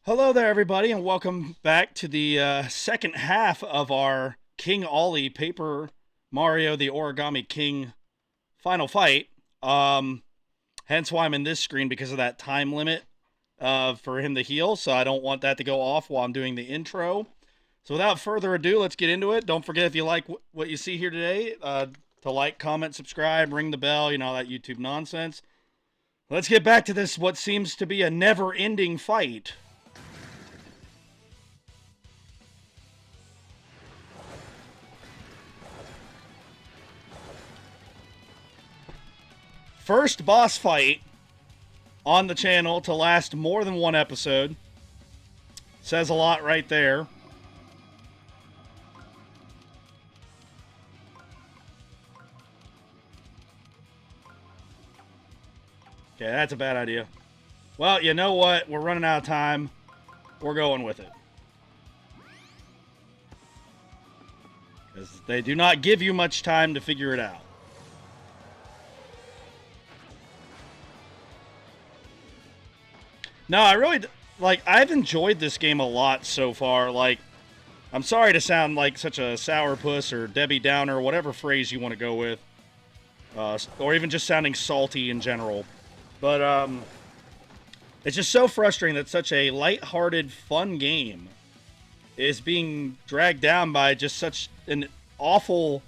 Hello there, everybody, and welcome back to the second half of our King Ollie Paper Mario the Origami King final fight. Hence why I'm in this screen because of that time limit for him to heal, so I don't want that to go off while I'm doing the intro. So without further ado, let's get into it. Don't forget, if you like what you see here today, to like, comment, subscribe, ring the bell, that YouTube nonsense. Let's get back to this, what seems to be a never-ending fight. First boss fight on the channel to last more than one episode. Says a lot right there. Okay, that's a bad idea. Well, you know what? We're running out of time. We're going with it. Because they do not give you much time to figure it out. No, I really, I've enjoyed this game a lot so far. I'm sorry to sound like such a sourpuss or Debbie Downer, whatever phrase you want to go with. Or even just sounding salty in general. But, it's just so frustrating that such a lighthearted, fun game is being dragged down by just such an awful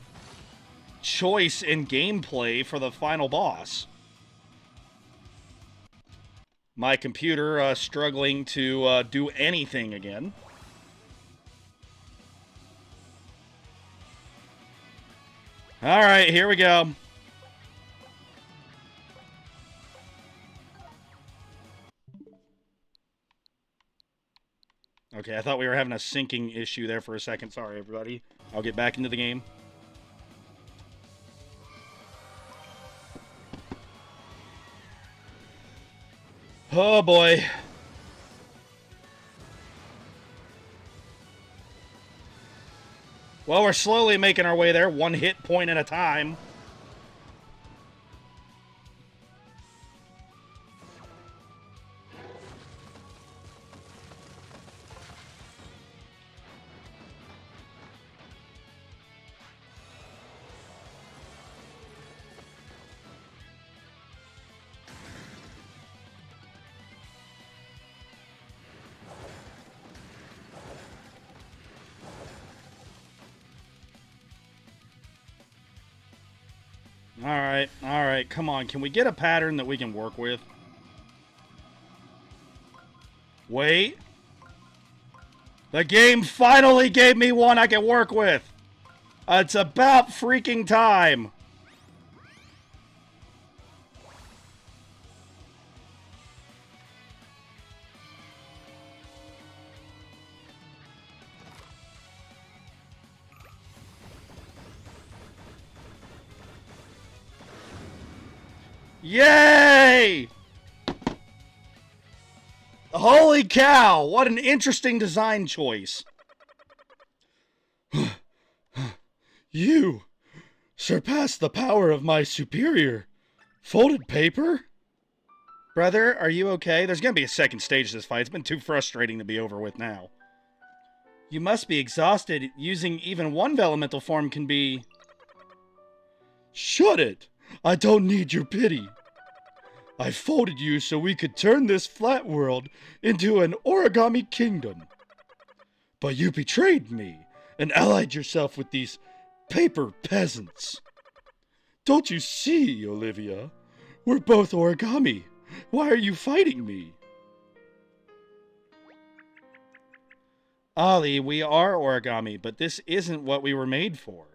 choice in gameplay for the final boss. My computer struggling to do anything again. All right, here we go. Okay, I thought we were having a syncing issue there for a second. Sorry, everybody. I'll get back into the game. Oh, boy. Well, we're slowly making our way there, one hit point at a time. Alright, come on. Can we get a pattern that we can work with? Wait. The game finally gave me one I can work with. It's about freaking time. Yay! Holy cow, what an interesting design choice. You surpass the power of my superior. Folded paper? Brother, are you okay? There's gonna be a second stage to this fight. It's been too frustrating to be over with now. You must be exhausted. Using even one elemental form can be... Shut it! I don't need your pity. I folded you so we could turn this flat world into an origami kingdom. But you betrayed me and allied yourself with these paper peasants. Don't you see, Olivia? We're both origami. Why are you fighting me? Ollie, we are origami, but this isn't what we were made for.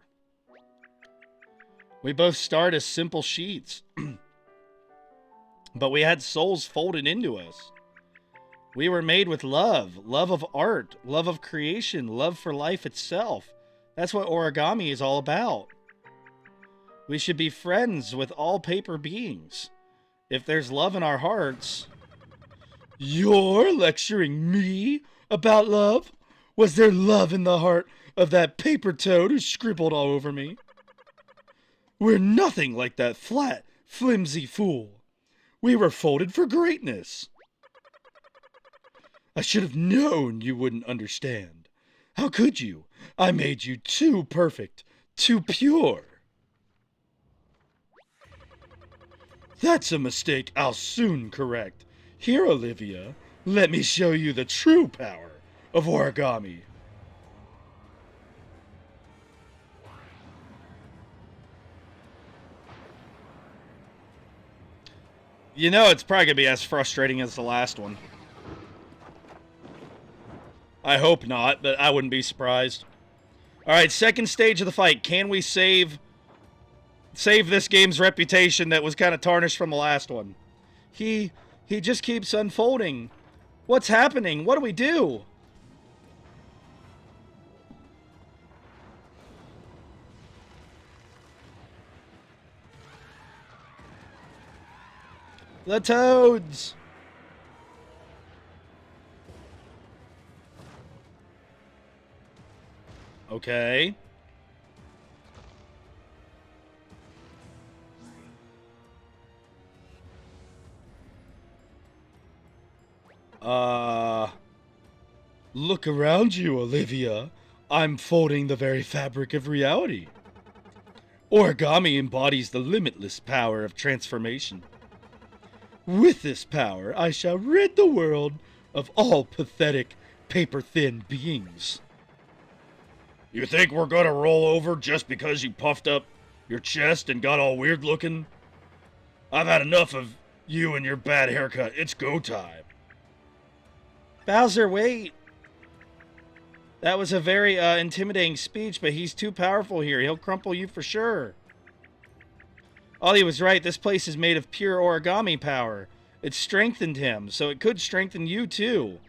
We both start as simple sheets. But we had souls folded into us. We were made with love. Love of art. Love of creation. Love for life itself. That's what origami is all about. We should be friends with all paper beings. If there's love in our hearts... You're lecturing me about love? Was there love in the heart of that paper toad who scribbled all over me? We're nothing like that flat, flimsy fool. We were folded for greatness. I should have known you wouldn't understand. How could you? I made you too perfect, too pure. That's a mistake I'll soon correct. Here, Olivia, let me show you the true power of origami. You know, it's probably going to be as frustrating as the last one. I hope not, but I wouldn't be surprised. Alright, second stage of the fight. Can we save this game's reputation that was kind of tarnished from the last one? He just keeps unfolding. What's happening? What do we do? The toads! Okay. Look around you, Olivia. I'm folding the very fabric of reality. Origami embodies the limitless power of transformation. With this power, I shall rid the world of all pathetic, paper-thin beings. You think we're gonna roll over just because you puffed up your chest and got all weird looking? I've had enough of you and your bad haircut. It's go time. Bowser, wait. That was a very intimidating speech, but he's too powerful here. He'll crumple you for sure. Ollie was right. This place is made of pure origami power. It strengthened him, so it could strengthen you too.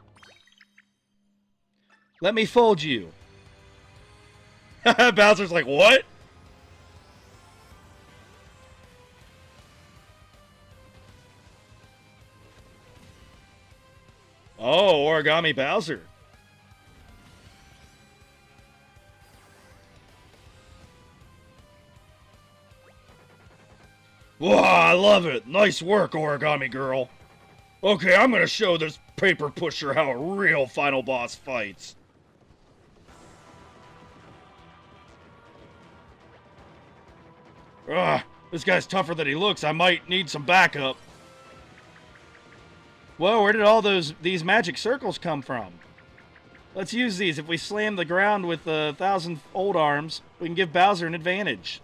Let me fold you. Bowser's like, what? Oh, Origami Bowser. Wow, I love it. Nice work, Origami Girl. Okay, I'm gonna show this paper pusher how a real final boss fights. This guy's tougher than he looks. I might need some backup. Whoa, where did all these magic circles come from? Let's use these. If we slam the ground with 1,000 old arms, we can give Bowser an advantage.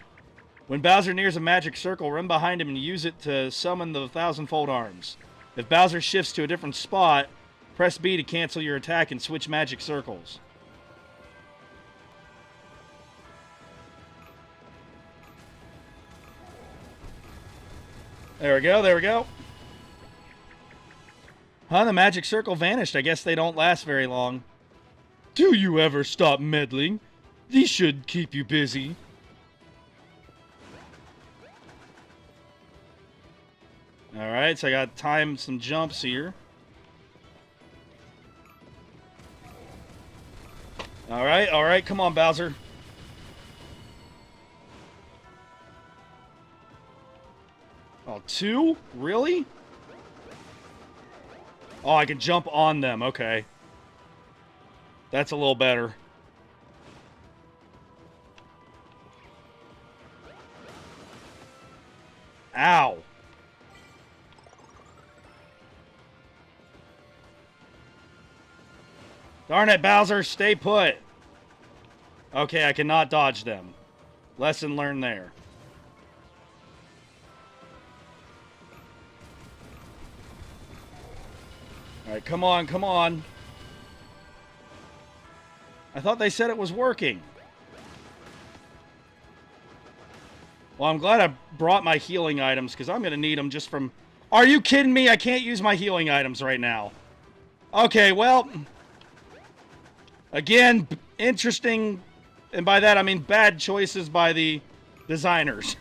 When Bowser nears a magic circle, run behind him and use it to summon the 1,000-fold arms. If Bowser shifts to a different spot, press B to cancel your attack and switch magic circles. There we go, there we go. Huh, the magic circle vanished. I guess they don't last very long. Do you ever stop meddling? These should keep you busy. Alright, so I got to time some jumps here. Alright, come on, Bowser. Oh, 2? Really? Oh, I can jump on them. Okay. That's a little better. Ow. Darn it, Bowser, stay put. Okay, I cannot dodge them. Lesson learned there. Alright, come on, come on. I thought they said it was working. Well, I'm glad I brought my healing items, because I'm going to need them just from... Are you kidding me? I can't use my healing items right now. Okay, well... Again, interesting, and by that I mean bad choices by the designers.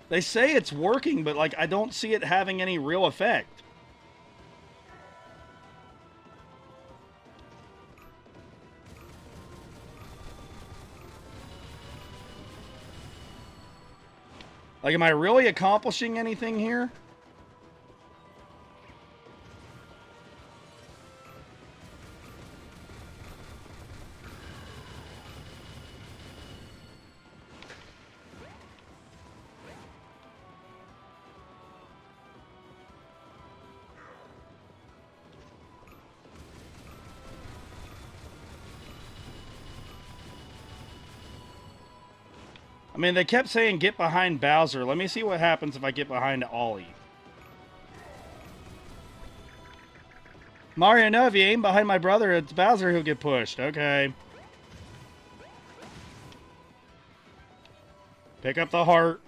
They say it's working, but like I don't see it having any real effect. Like, am I really accomplishing anything here? I mean, they kept saying get behind Bowser. Let me see what happens if I get behind Ollie. Mario, no, if you aim behind my brother, it's Bowser who'll get pushed. Okay. Pick up the heart.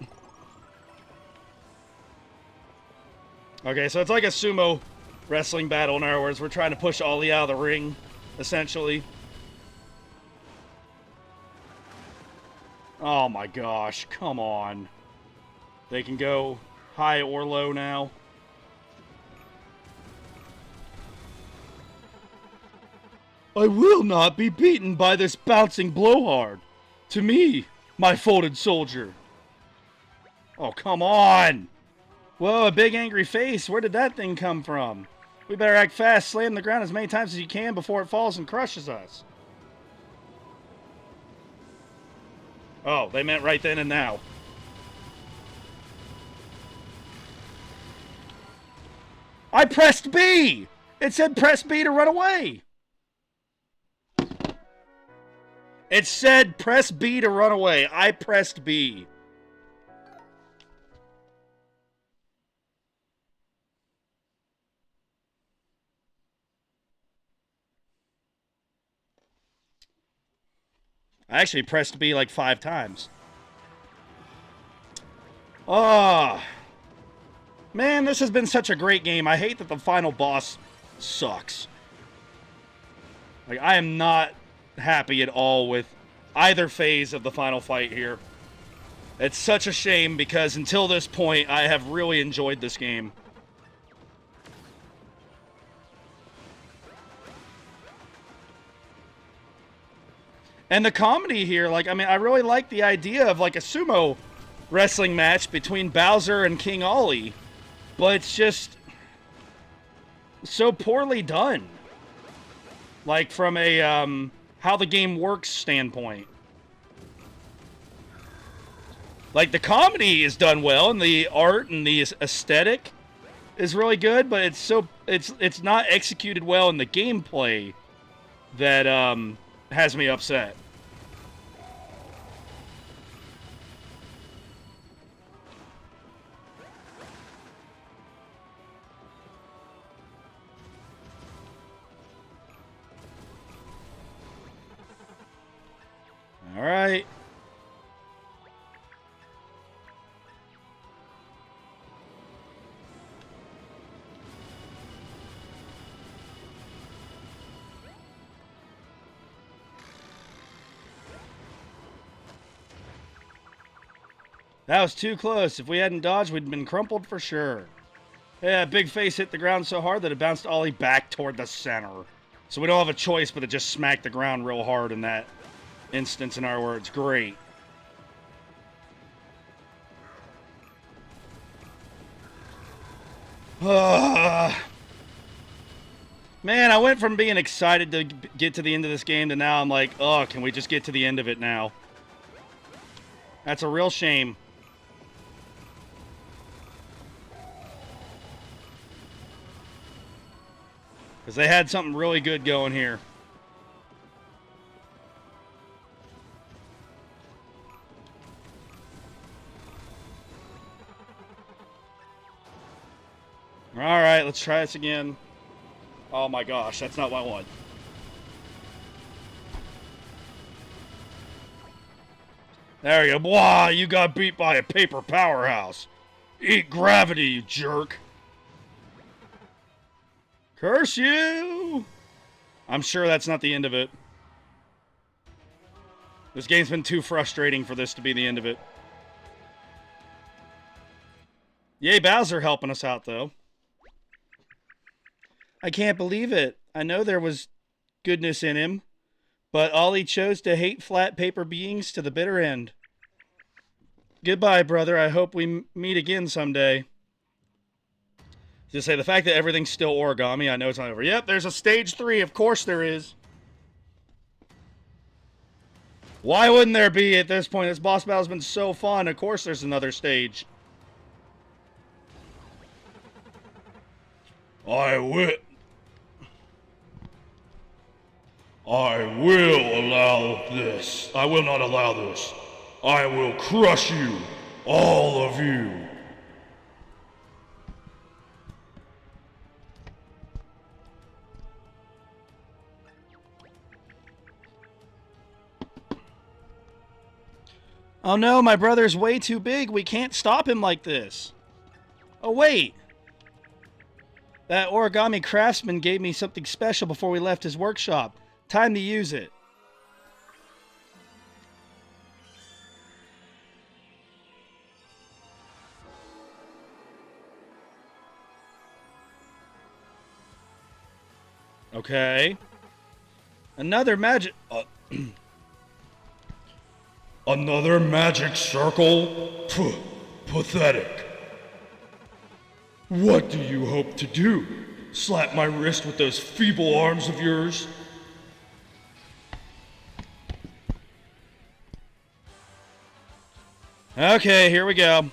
Okay, so it's like a sumo wrestling battle in other words. We're trying to push Ollie out of the ring, essentially. Oh my gosh, come on. They can go high or low now. I will not be beaten by this bouncing blowhard. To me, my folded soldier. Oh, come on. Whoa, a big angry face. Where did that thing come from? We better act fast, slam the ground as many times as you can before it falls and crushes us. Oh, they meant right then and now. I pressed B! It said press B to run away. It said press B to run away. I pressed B. I actually pressed B like 5 times. Oh. Man, this has been such a great game. I hate that the final boss sucks. Like, I am not happy at all with either phase of the final fight here. It's such a shame because until this point, I have really enjoyed this game. And the comedy here, like, I mean, I really like the idea of, like, a sumo wrestling match between Bowser and King Ollie. But it's just so poorly done. Like, from a, how the game works standpoint. Like, the comedy is done well, and the art and the aesthetic is really good, but it's not executed well in the gameplay that, has me upset. All right. That was too close. If we hadn't dodged, we'd been crumpled for sure. Yeah, big face hit the ground so hard that it bounced Ollie back toward the center. So we don't have a choice but to just smack the ground real hard in that instance, in our words. Great. Man, I went from being excited to get to the end of this game to now I'm like, oh, can we just get to the end of it now? That's a real shame. Because they had something really good going here. Alright, let's try this again. Oh my gosh, that's not what I want. There you go. Wow, you got beat by a paper powerhouse. Eat gravity, you jerk. Curse you! I'm sure that's not the end of it. This game's been too frustrating for this to be the end of it. Yay, Bowser helping us out, though. I can't believe it. I know there was goodness in him, but Ollie chose to hate flat paper beings to the bitter end. Goodbye, brother. I hope we meet again someday. Just say the fact that everything's still origami, I know it's not over. Yep, there's a stage 3. Of course there is. Why wouldn't there be at this point? This boss battle's been so fun. Of course there's another stage. I will allow this. I will not allow this. I will crush you. All of you. Oh no, my brother's way too big. We can't stop him like this. Oh wait. That origami craftsman gave me something special before we left his workshop. Time to use it. Okay. Another magic... Another magic circle? Phew, pathetic. What do you hope to do? Slap my wrist with those feeble arms of yours? Okay, here we go.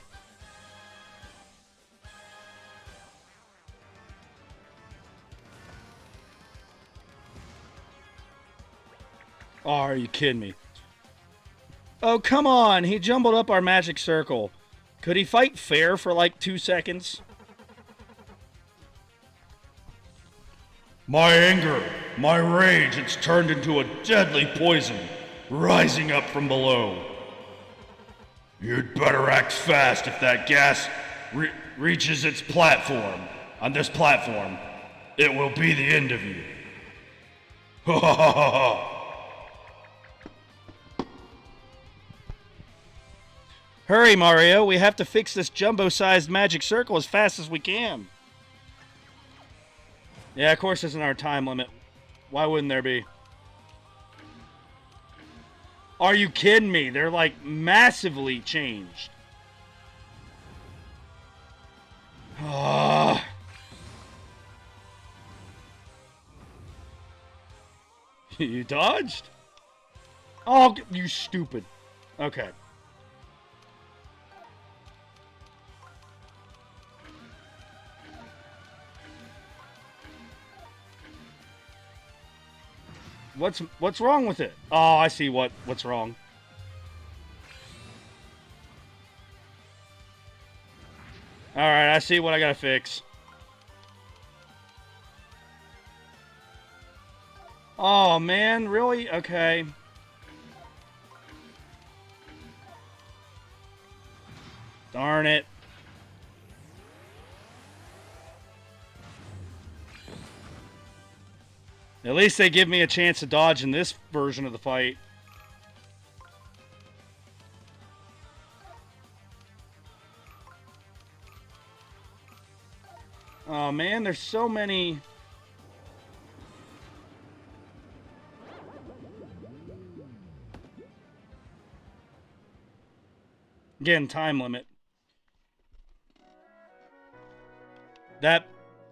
Oh, are you kidding me? Oh, come on. He jumbled up our magic circle. Could he fight fair for like 2 seconds? My anger, my rage, it's turned into a deadly poison, rising up from below. You'd better act fast if that gas reaches its platform. On this platform, it will be the end of you. Ha ha ha ha ha. Hurry, Mario. We have to fix this jumbo-sized magic circle as fast as we can. Yeah, of course there's our time limit. Why wouldn't there be? Are you kidding me? They're like massively changed. You dodged? Oh, you stupid. Okay. What's wrong with it? Oh, I see what's wrong. Alright, I see what I gotta fix. Oh, man, really? Okay. Darn it. At least they give me a chance to dodge in this version of the fight. Oh man, there's so many. Again, time limit.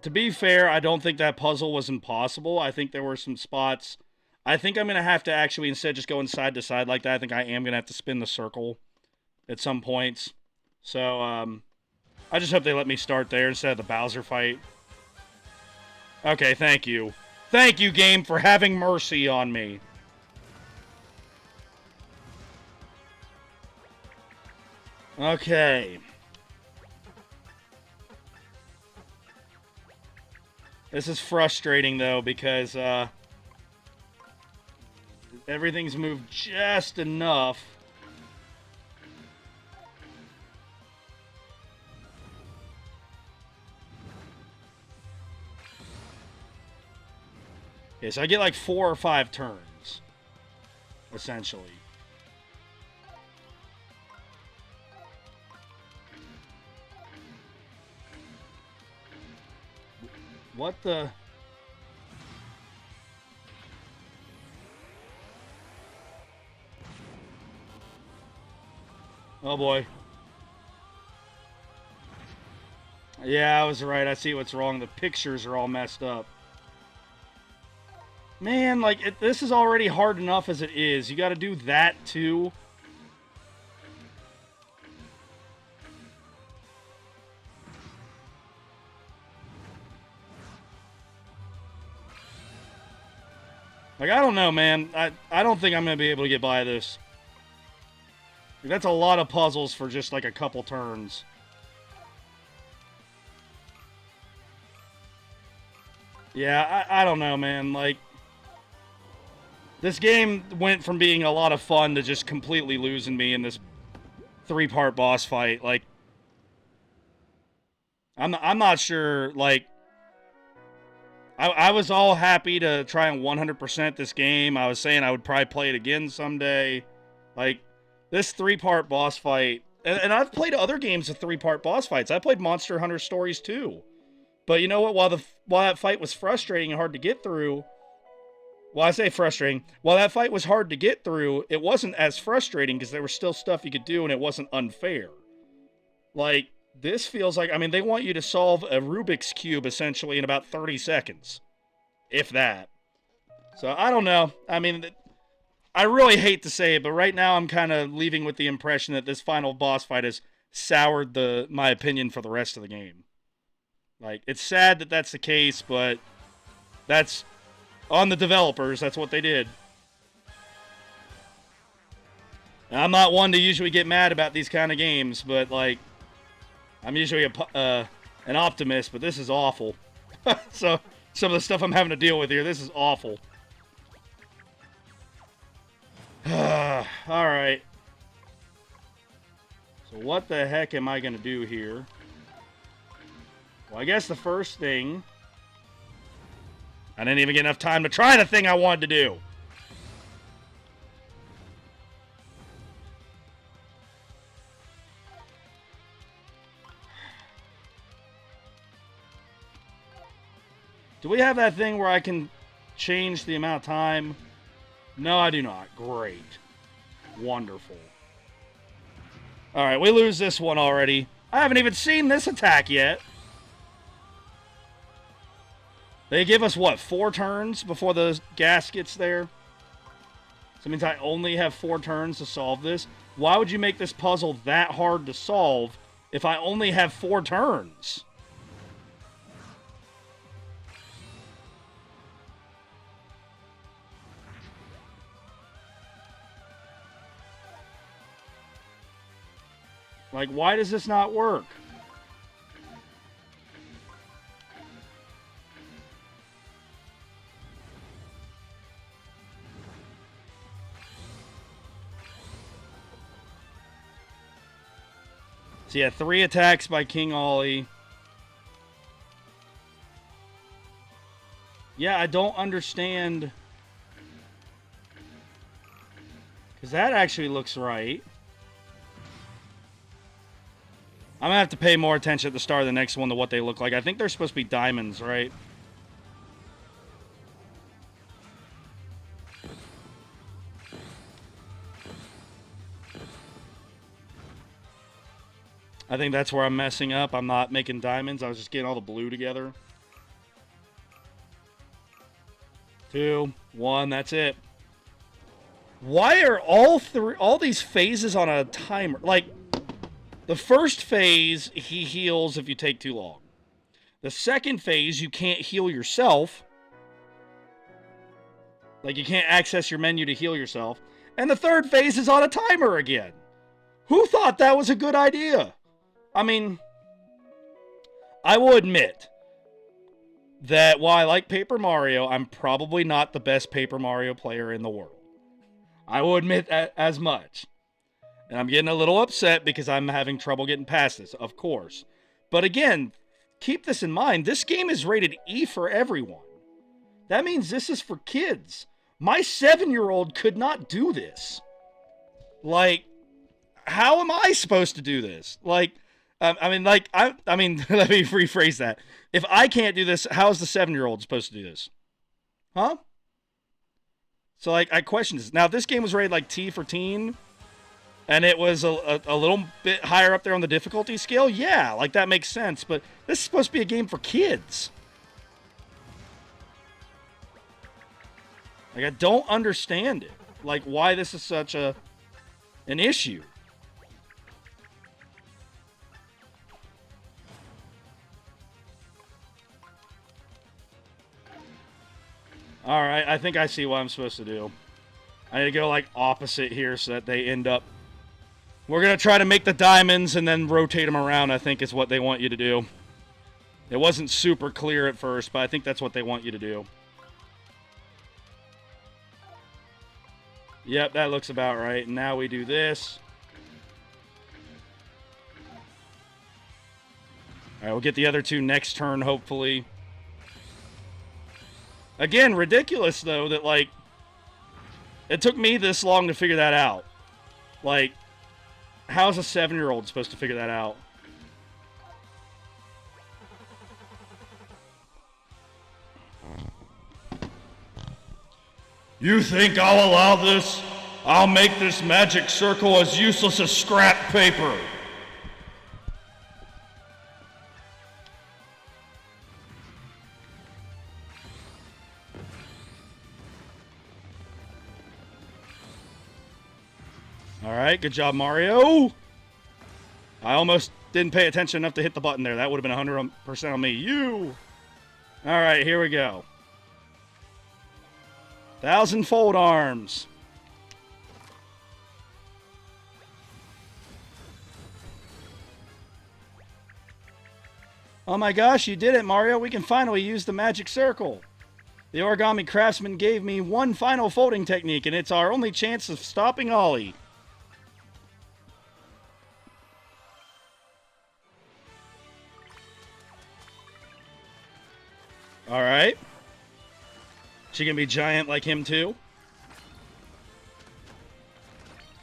To be fair, I don't think that puzzle was impossible. I think there were some spots. I think I'm going to have to actually, instead of just going side to side like that, I think I am going to have to spin the circle at some points. So, I just hope they let me start there instead of the Bowser fight. Okay, thank you. Thank you, game, for having mercy on me. Okay. This is frustrating, though, because everything's moved just enough. Okay, so I get like 4 or 5 turns, essentially. What the... Oh boy. Yeah, I was right. I see what's wrong. The pictures are all messed up. Man, like, this is already hard enough as it is. You got to do that, too. Like, I don't know, man. I don't think I'm going to be able to get by this. Like, that's a lot of puzzles for just, like, a couple turns. Yeah, I don't know, man. Like, this game went from being a lot of fun to just completely losing me in this 3-part boss fight. Like, I'm not sure, like, I was all happy to try and 100% this game. I was saying I would probably play it again someday. Like, this 3-part boss fight, and I've played other games with 3-part boss fights. I played Monster Hunter Stories too. But you know what? While that fight was frustrating and hard to get through, well, I say frustrating. While that fight was hard to get through, it wasn't as frustrating because there was still stuff you could do and it wasn't unfair. Like, this feels like, I mean, they want you to solve a Rubik's Cube essentially in about 30 seconds. If that. So, I don't know. I mean, I really hate to say it, but right now I'm kind of leaving with the impression that this final boss fight has soured my opinion for the rest of the game. Like, it's sad that that's the case, but that's on the developers. That's what they did. And I'm not one to usually get mad about these kind of games, but, like, I'm usually an optimist, but this is awful. So, some of the stuff I'm having to deal with here, this is awful. Alright. So, what the heck am I going to do here? Well, I guess the first thing... I didn't even get enough time to try the thing I wanted to do. Do we have that thing where I can change the amount of time? No, I do not. Great. Wonderful. Alright, we lose this one already. I haven't even seen this attack yet. They give us, what, 4 turns before the gas gets there? So it means I only have 4 turns to solve this? Why would you make this puzzle that hard to solve if I only have 4 turns? Like, why does this not work? So yeah, 3 attacks by King Ollie. Yeah, I don't understand. Because that actually looks right. I'm going to have to pay more attention at the start of the next one to what they look like. I think they're supposed to be diamonds, right? I think that's where I'm messing up. I'm not making diamonds. I was just getting all the blue together. 2, 1, that's it. Why are all these phases on a timer? Like, the first phase, he heals if you take too long. The second phase, you can't heal yourself. Like, you can't access your menu to heal yourself. And the third phase is on a timer again. Who thought that was a good idea? I mean, I will admit that while I like Paper Mario, I'm probably not the best Paper Mario player in the world. I will admit that as much. And I'm getting a little upset because I'm having trouble getting past this, of course. But again, keep this in mind. This game is rated E for everyone. That means this is for kids. My 7-year-old could not do this. Like, how am I supposed to do this? Like, I mean, let me rephrase that. If I can't do this, how is the 7-year-old supposed to do this? Huh? So, like, I question this. Now, if this game was rated, like, T for teen, and it was a little bit higher up there on the difficulty scale, yeah, like that makes sense. But this is supposed to be a game for kids. Like, I don't understand it. Like, why this is such an issue. Alright, I think I see what I'm supposed to do. I need to go, like, opposite here so that they end up... We're going to try to make the diamonds and then rotate them around, I think is what they want you to do. It wasn't super clear at first, but I think that's what they want you to do. Yep, that looks about right. And now we do this. Alright, we'll get the other two next turn, hopefully. Again, ridiculous, though, that, like, it took me this long to figure that out. Like, how's a 7-year-old supposed to figure that out? You think I'll allow this? I'll make this magic circle as useless as scrap paper. Alright, good job, Mario. I almost didn't pay attention enough to hit the button there. That would have been 100% on me. You! Alright, here we go. 1,000 fold arms. Oh my gosh, you did it, Mario. We can finally use the magic circle. The Origami Craftsman gave me one final folding technique, and it's our only chance of stopping Ollie. Alright. She can be giant like him too?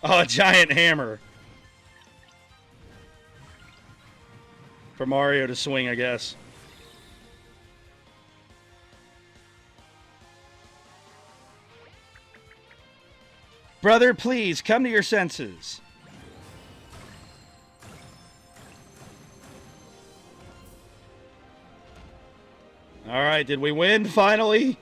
Oh, a giant hammer. For Mario to swing, I guess. Brother, please, come to your senses. Alright, did we win finally?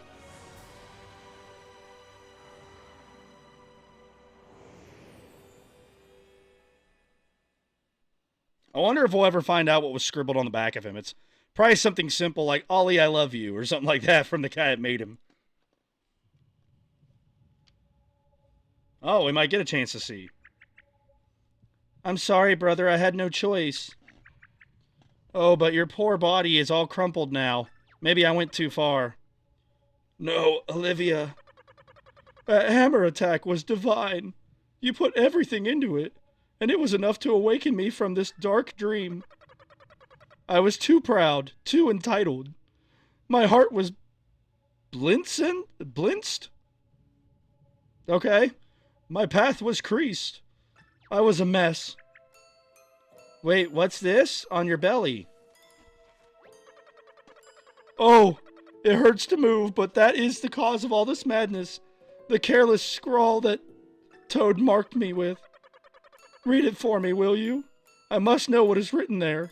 I wonder if we'll ever find out what was scribbled on the back of him. It's probably something simple like, Ollie, I love you, or something like that from the guy that made him. Oh, we might get a chance to see. I'm sorry, brother, I had no choice. Oh, but your poor body is all crumpled now. Maybe I went too far. No, Olivia. That hammer attack was divine. You put everything into it, and it was enough to awaken me from this dark dream. I was too proud, too entitled. My heart was blinched? Okay. My path was creased. I was a mess. Wait, what's this on your belly? Oh, it hurts to move, but that is the cause of all this madness. The careless scrawl that Toad marked me with. Read it for me, will you? I must know what is written there.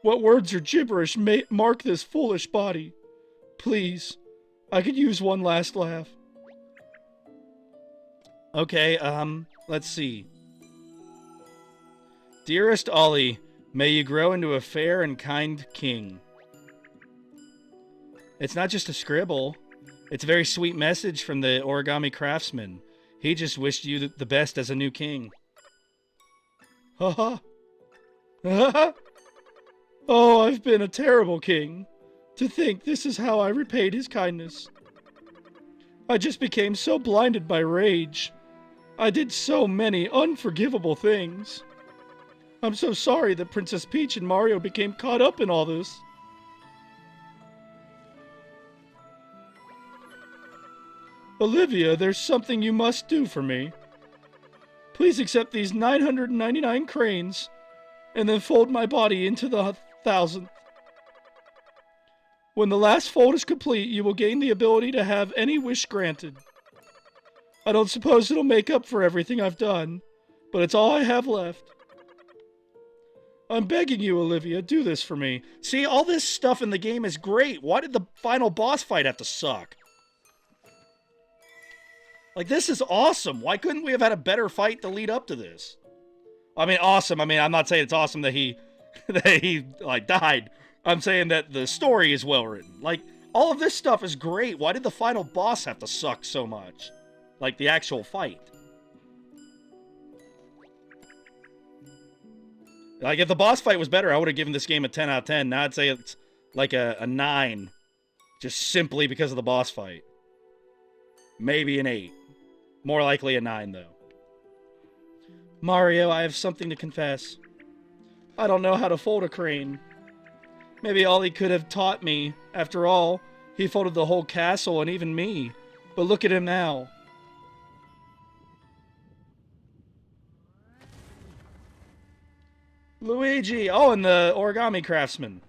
What words or gibberish may mark this foolish body? Please, I could use one last laugh. Okay, let's see. Dearest Ollie, may you grow into a fair and kind king. It's not just a scribble. It's a very sweet message from the Origami Craftsman. He just wished you the best as a new king. Ha ha. Ha ha. Oh, I've been a terrible king. To think this is how I repaid his kindness. I just became so blinded by rage. I did so many unforgivable things. I'm so sorry that Princess Peach and Mario became caught up in all this. Olivia, there's something you must do for me. Please accept these 999 cranes, and then fold my body into the 1,000th. When the last fold is complete, you will gain the ability to have any wish granted. I don't suppose it'll make up for everything I've done, but it's all I have left. I'm begging you, Olivia, do this for me. See, all this stuff in the game is great. Why did the final boss fight have to suck? Like, this is awesome. Why couldn't we have had a better fight to lead up to this? I mean, awesome. I mean, I'm not saying it's awesome that he, like, died. I'm saying that the story is well written. Like, all of this stuff is great. Why did the final boss have to suck so much? Like, the actual fight. Like, if the boss fight was better, I would have given this game a 10 out of 10. Now I'd say it's like a 9. Just simply because of the boss fight. Maybe an 8. More likely a 9, though. Mario, I have something to confess. I don't know how to fold a crane. Maybe Ollie could have taught me. After all, he folded the whole castle and even me. But look at him now. Luigi! Oh, and the Origami Craftsman.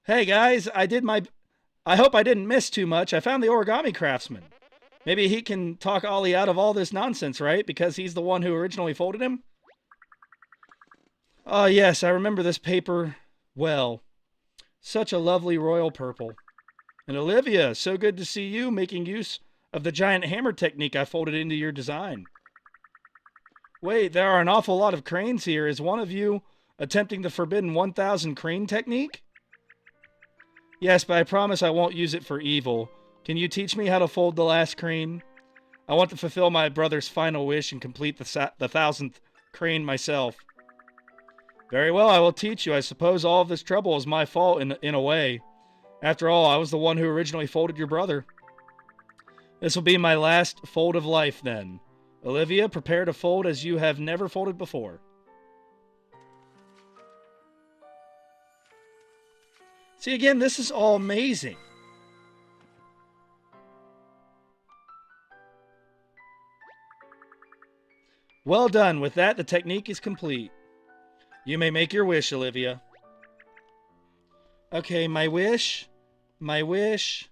Hey guys, I hope I didn't miss too much. I found the Origami Craftsman. Maybe he can talk Ollie out of all this nonsense, right? Because he's the one who originally folded him? Oh yes, I remember this paper well. Such a lovely royal purple. And Olivia, so good to see you making use of the giant hammer technique I folded into your design. Wait, there are an awful lot of cranes here. Is one of you attempting the forbidden 1000 crane technique? Yes, but I promise I won't use it for evil. Can you teach me how to fold the last crane? I want to fulfill my brother's final wish and complete the 1000th crane myself. Very well, I will teach you. I suppose all of this trouble is my fault in a way. After all, I was the one who originally folded your brother. This will be my last fold of life, then. Olivia, prepare to fold as you have never folded before. See, again, this is all amazing. Well done. With that, the technique is complete. You may make your wish, Olivia. Okay, my wish. My wish.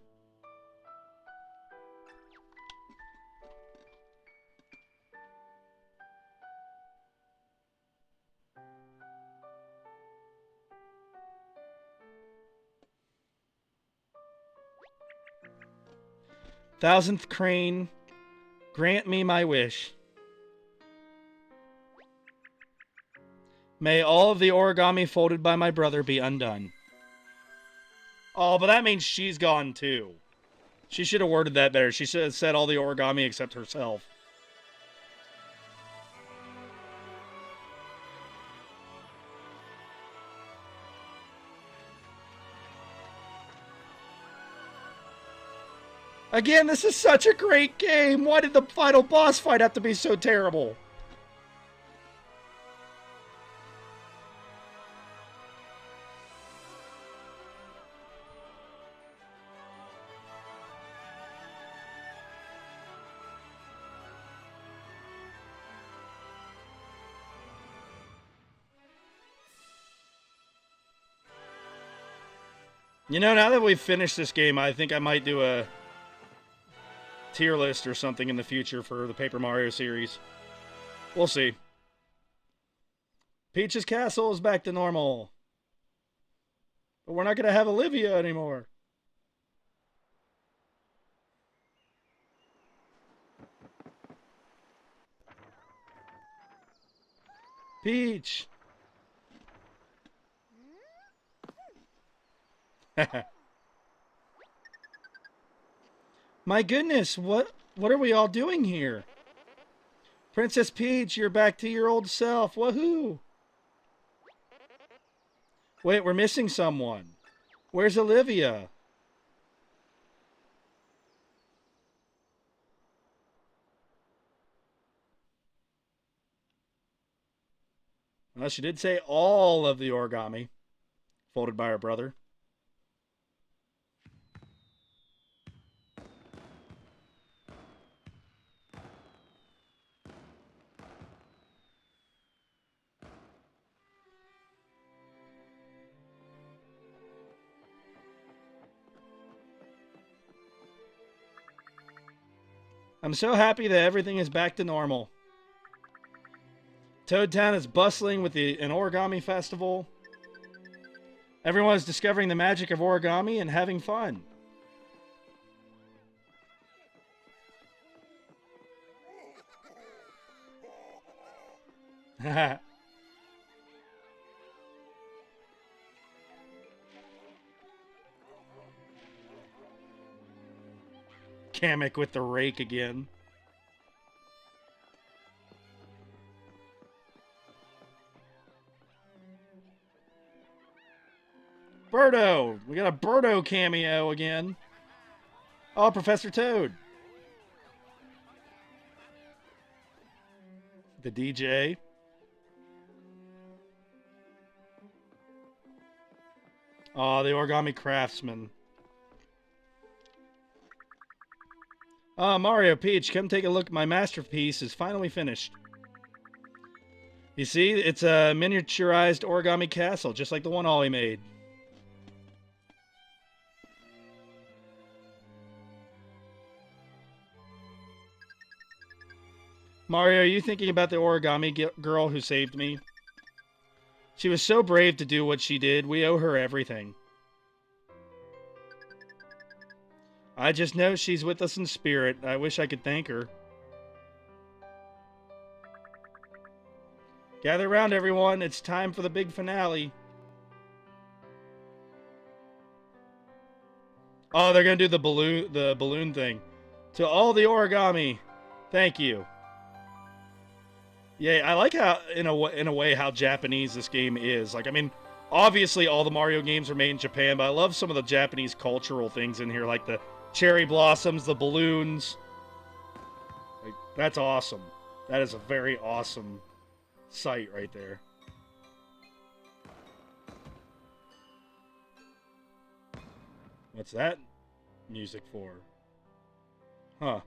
Thousandth crane, grant me my wish. May all of the origami folded by my brother be undone. Oh, but that means she's gone too. She should have worded that better. She should have said all the origami except herself. Again, this is such a great game. Why did the final boss fight have to be so terrible? You know, now that we've finished this game, I think I might do a tier list or something in the future for the Paper Mario series. We'll see. Peach's castle is back to normal. But we're not going to have Olivia anymore. Peach! My goodness, what are we all doing here? Princess Peach, you're back to your old self. Woohoo! Wait, we're missing someone. Where's Olivia? Well, she did say all of the origami folded by her brother. I'm so happy that everything is back to normal. Toad Town is bustling with an origami festival. Everyone is discovering the magic of origami and having fun. Kamek with the rake again. Birdo! We got a Birdo cameo again. Oh, Professor Toad. The DJ. Oh, the Origami Craftsman. Mario, Peach, come take a look. My masterpiece is finally finished. You see, it's a miniaturized origami castle, just like the one Ollie made. Mario, are you thinking about the origami girl who saved me? She was so brave to do what she did. We owe her everything. I just know she's with us in spirit. I wish I could thank her. Gather around, everyone. It's time for the big finale. Oh, they're gonna do the balloon thing. To all the origami, thank you. Yeah, I like how, in a way, how Japanese this game is. Like, I mean, obviously all the Mario games are made in Japan, but I love some of the Japanese cultural things in here, like the cherry blossoms, the balloons. Like, that's awesome. That is a very awesome sight right there. What's that music for? Huh.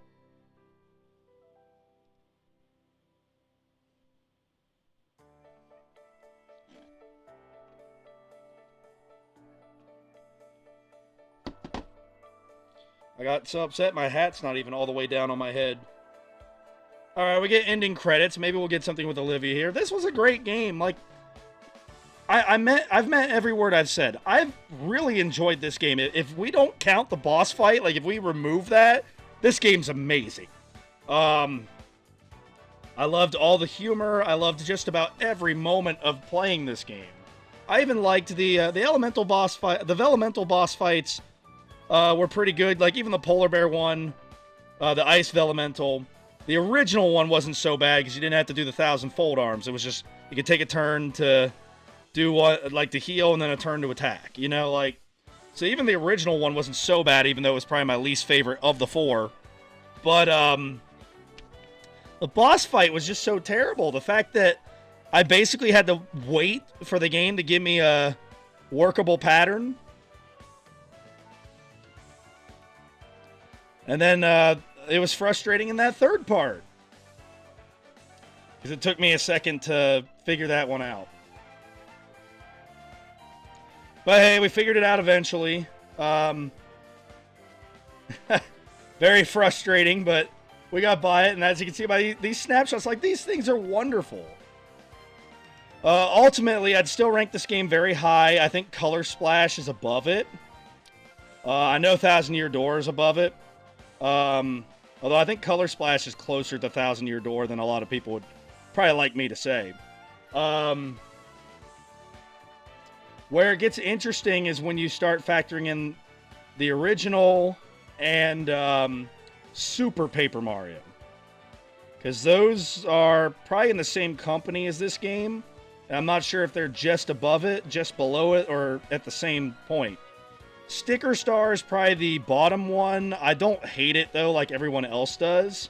I got so upset my hat's not even all the way down on my head. Alright, we get ending credits. Maybe we'll get something with Olivia here. This was a great game. Like, I've meant every word I've said. I've really enjoyed this game. If we don't count the boss fight, like if we remove that, this game's amazing. I loved all the humor. I loved just about every moment of playing this game. I even liked the elemental boss fight. The elemental boss fights were pretty good. Like even the polar bear one, the ice elemental. The original one wasn't so bad because you didn't have to do the 1,000 fold arms. It was just you could take a turn to do what, like to heal, and then a turn to attack. You know, like so. Even the original one wasn't so bad, even though it was probably my least favorite of the four. But the boss fight was just so terrible. The fact that I basically had to wait for the game to give me a workable pattern, and then it was frustrating in that third part because it took me a second to figure that one out. But hey, we figured it out eventually. Very frustrating, but we got by it. And as you can see by these snapshots, like these things are wonderful. Ultimately, I'd still rank this game very high. I think Color Splash is above it. I know Thousand Year Door is above it. Although I think Color Splash is closer to Thousand Year Door than a lot of people would probably like me to say. Where it gets interesting is when you start factoring in the original and Super Paper Mario. Because those are probably in the same company as this game. And I'm not sure if they're just above it, just below it, or at the same point. Sticker Star is probably the bottom one. I don't hate it, though, like everyone else does.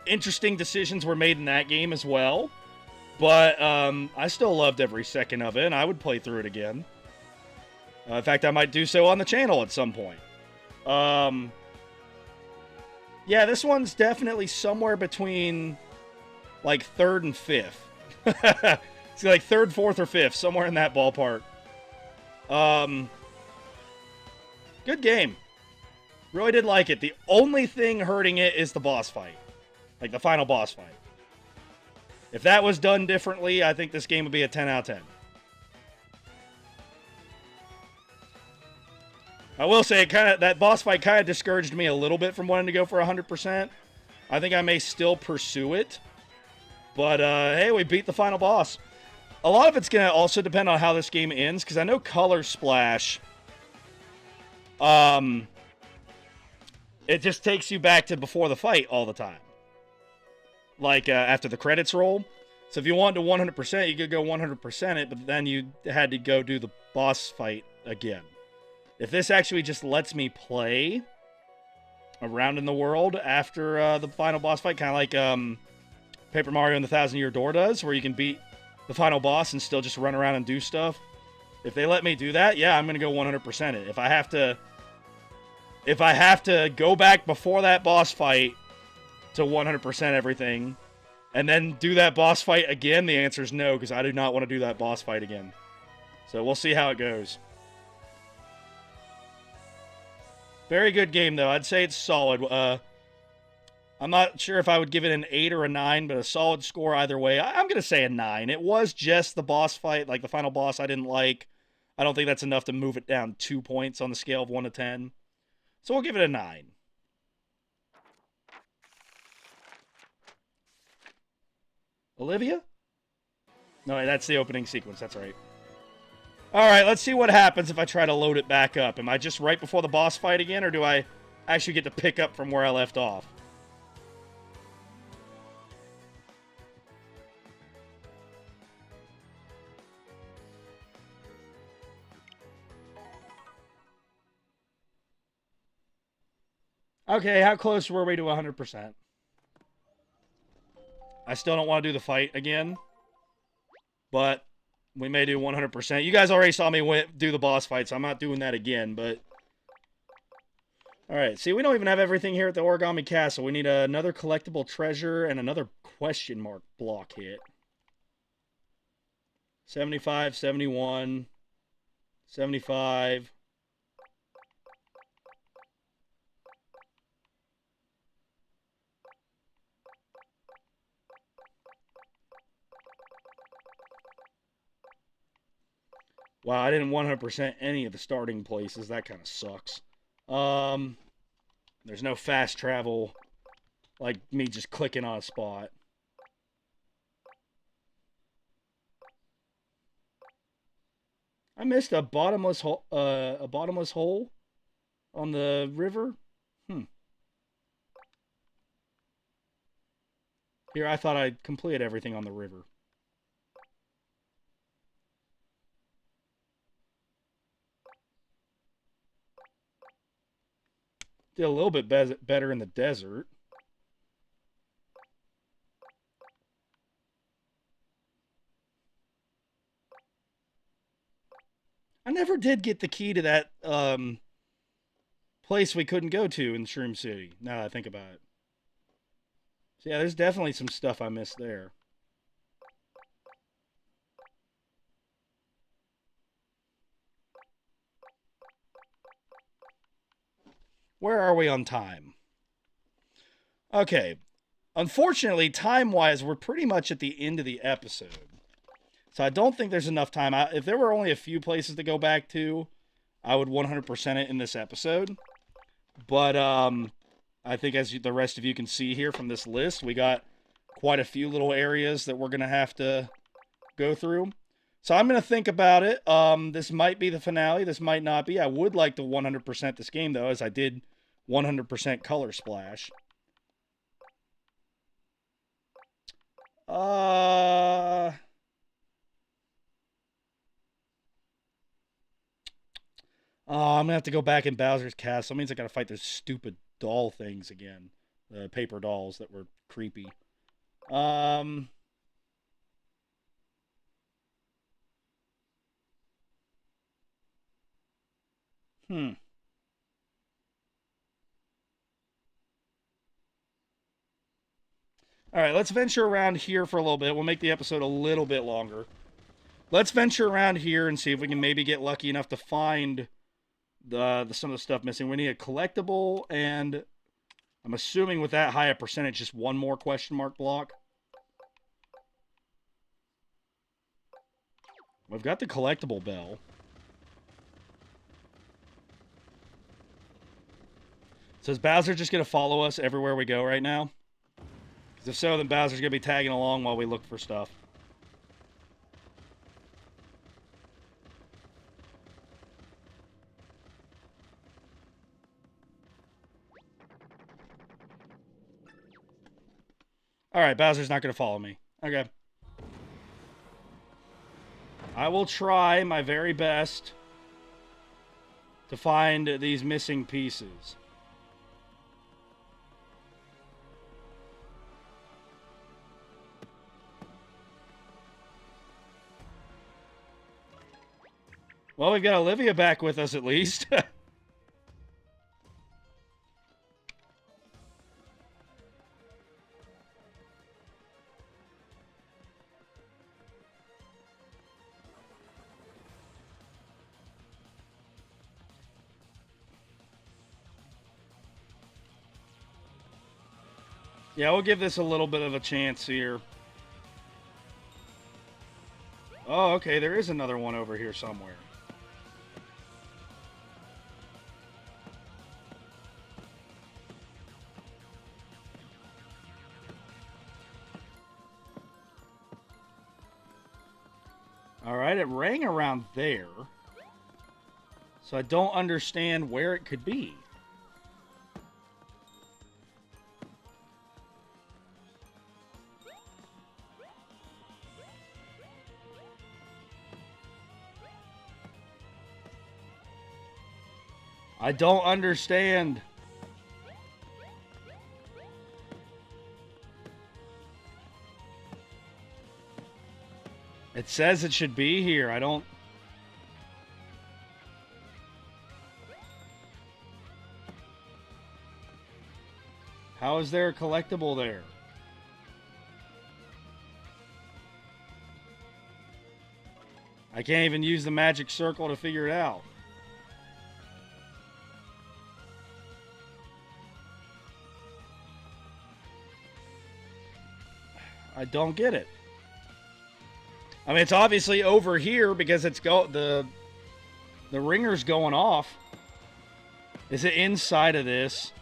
Interesting decisions were made in that game as well. But I still loved every second of it, and I would play through it again. In fact, I might do so on the channel at some point. Yeah, this one's definitely somewhere between, like, 3rd and 5th. It's like 3rd, 4th, or 5th, somewhere in that ballpark. Good game. Really did like it. The only thing hurting it is the boss fight. Like the final boss fight. If that was done differently, I think this game would be a 10 out of 10. I will say, that boss fight kind of discouraged me a little bit from wanting to go for 100%. I think I may still pursue it. But, hey, we beat the final boss. A lot of it's going to also depend on how this game ends, because I know Color Splash, it just takes you back to before the fight all the time. Like, after the credits roll. So if you wanted to 100%, you could go 100% it, but then you had to go do the boss fight again. If this actually just lets me play around in the world after the final boss fight, kind of like Paper Mario and the Thousand Year Door does, where you can beat the final boss and still just run around and do stuff. If they let me do that, yeah, I'm going to go 100% it. If I have to go back before that boss fight to 100% everything, and then do that boss fight again, the answer is no, because I do not want to do that boss fight again. So we'll see how it goes. Very good game, though. I'd say it's solid. I'm not sure if I would give it an 8 or a 9, but a solid score either way. I'm going to say a 9. It was just the boss fight, like the final boss I didn't like. I don't think that's enough to move it down 2 points on the scale of 1 to 10. So we'll give it a 9. Olivia? No, that's the opening sequence. That's right. All right, let's see what happens if I try to load it back up. Am I just right before the boss fight again, or do I actually get to pick up from where I left off? Okay, how close were we to 100%? I still don't want to do the fight again, but we may do 100%. You guys already saw me do the boss fight, so I'm not doing that again, but... Alright, see, we don't even have everything here at the Origami Castle. We need another collectible treasure and another question mark block hit. 75, 71, 75... Wow, I didn't 100% any of the starting places. That kind of sucks. There's no fast travel, like me just clicking on a spot. I missed a bottomless hole on the river. Here, I thought I'd completed everything on the river. Did a little bit better in the desert. I never did get the key to that place we couldn't go to in Shroom City, now that I think about it. So yeah, there's definitely some stuff I missed there. Where are we on time? Okay. Unfortunately, time-wise, we're pretty much at the end of the episode. So I don't think there's enough time. If there were only a few places to go back to, I would 100% it in this episode. But I think as the rest of you can see here from this list, we got quite a few little areas that we're going to have to go through. So I'm going to think about it. This might be the finale. This might not be. I would like to 100% this game, though, as I did 100% Color Splash. Oh, I'm going to have to go back in Bowser's Castle. That means I got to fight those stupid doll things again. The paper dolls that were creepy. All right, let's venture around here for a little bit. We'll make the episode a little bit longer. Let's venture around here and see if we can maybe get lucky enough to find some of the stuff missing. We need a collectible, and I'm assuming with that high a percentage, just one more question mark block. We've got the collectible bell. So is Bowser just going to follow us everywhere we go right now? Because if so, then Bowser's going to be tagging along while we look for stuff. Alright, Bowser's not going to follow me. Okay. I will try my very best to find these missing pieces. Well, we've got Olivia back with us at least. Yeah, we'll give this a little bit of a chance here. Oh, okay, there is another one over here somewhere. Alright, it rang around there. So I don't understand where it could be. I don't understand. It says it should be here. I don't... How is there a collectible there? I can't even use the magic circle to figure it out. I don't get it. I mean, it's obviously over here because it's the ringer's going off. Is it inside of this?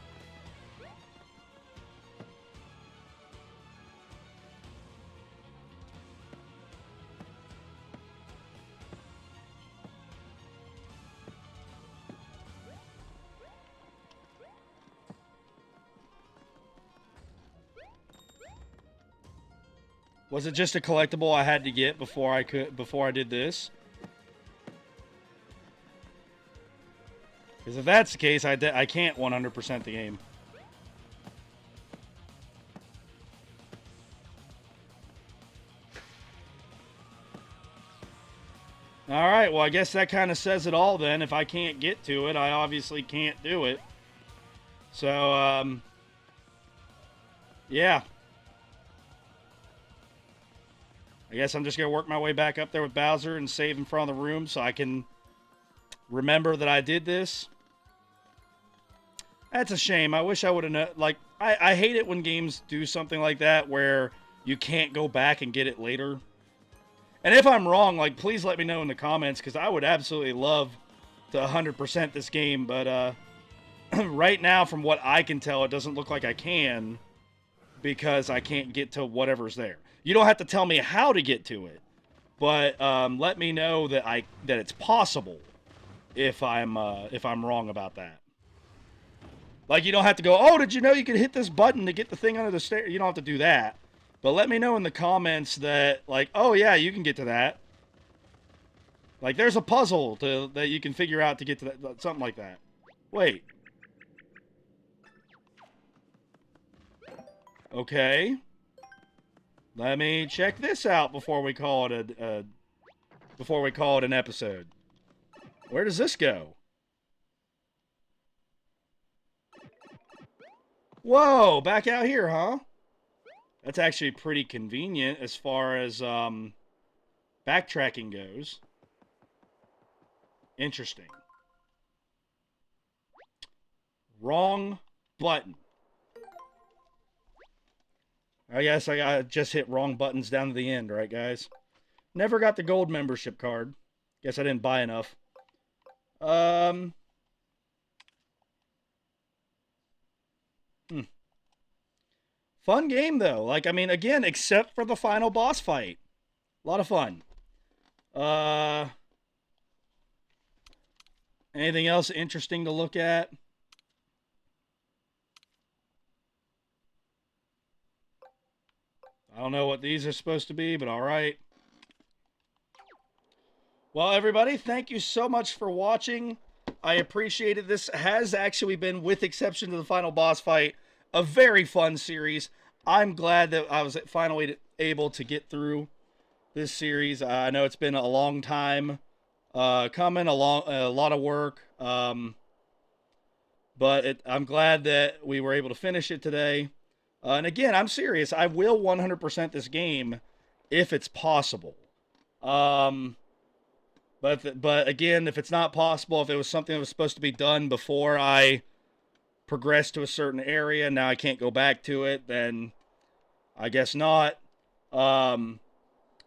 Was it just a collectible I had to get before I did this? Because if that's the case, I can't 100% the game. Alright, well I guess that kind of says it all then. If I can't get to it, I obviously can't do it. So, yeah. I guess I'm just going to work my way back up there with Bowser and save in front of the room so I can remember that I did this. That's a shame. I wish I would have known. Like, I hate it when games do something like that where you can't go back and get it later. And if I'm wrong, like, please let me know in the comments because I would absolutely love to 100% this game. But right now, from what I can tell, it doesn't look like I can because I can't get to whatever's there. You don't have to tell me how to get to it, but let me know that that it's possible if I'm wrong about that. Like, you don't have to go, oh, did you know you could hit this button to get the thing under the stairs? You don't have to do that. But let me know in the comments that, like, oh, yeah, you can get to that. Like, there's a puzzle that you can figure out to get to that, something like that. Wait. Okay. Let me check this out before we call it an episode. Where does this go? Whoa, back out here, huh? That's actually pretty convenient as far as backtracking goes. Interesting. Wrong button. I guess I just hit wrong buttons down to the end, right, guys? Never got the gold membership card. Guess I didn't buy enough. Hmm. Fun game, though. Like, I mean, again, except for the final boss fight. A lot of fun. Anything else interesting to look at? I don't know what these are supposed to be, but all right. Well, everybody, thank you so much for watching. I appreciate it. This has actually been, with exception to the final boss fight, a very fun series. I'm glad that I was finally able to get through this series. I know it's been a long time coming, a lot of work. But I'm glad that we were able to finish it today. And again, I'm serious. I will 100% this game if it's possible. But again, if it's not possible, if it was something that was supposed to be done before I progressed to a certain area, now I can't go back to it, then I guess not. So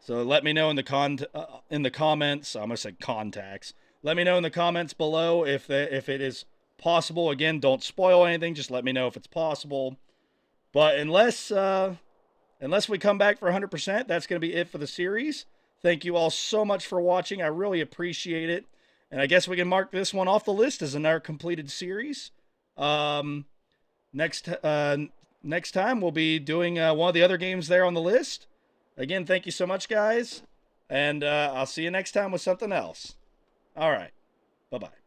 let me know in the comments. I almost said contacts. Let me know in the comments below if it is possible. Again, don't spoil anything. Just let me know if it's possible. But unless we come back for 100%, that's going to be it for the series. Thank you all so much for watching. I really appreciate it. And I guess we can mark this one off the list as another completed series. Next time we'll be doing one of the other games there on the list. Again, thank you so much, guys. And I'll see you next time with something else. All right. Bye-bye.